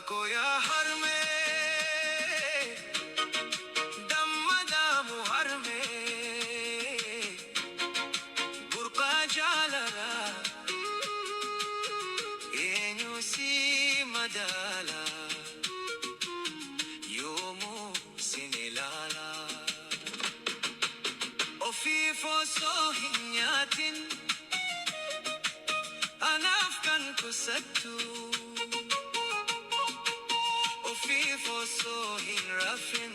koya har mein dam madamu har mein burqa jalara enyu si madala yomu sinilala ofifo sohinyatin anafkan kusattu ofifo sohin rafin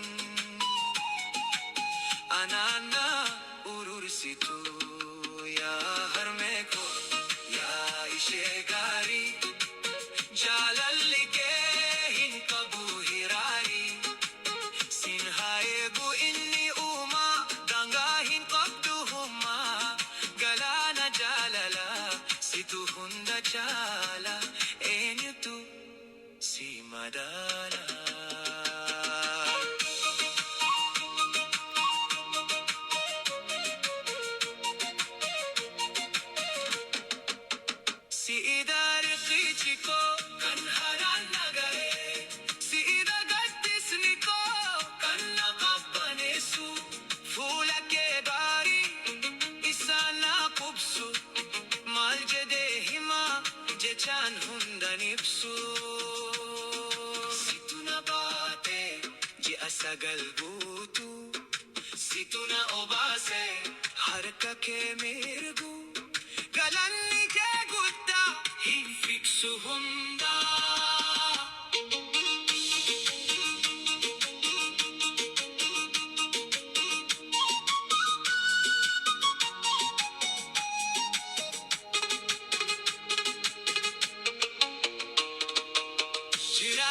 anana urursitu ya har meko ya ishe gari jalalike hin kabu hirari sinhaegu inni uma dangahin qabduhuma galana jalala situ hunda chala enyutu si madala si idar qichiko kan haran nagare si ida gattisniko kan naqabbanesu fula ke bari isana qubsu mal jede hima jechan hundanipsu situna bate je asagal butu situna obase harka ke mergu galanni ke gutta hin fiksu hunda Jira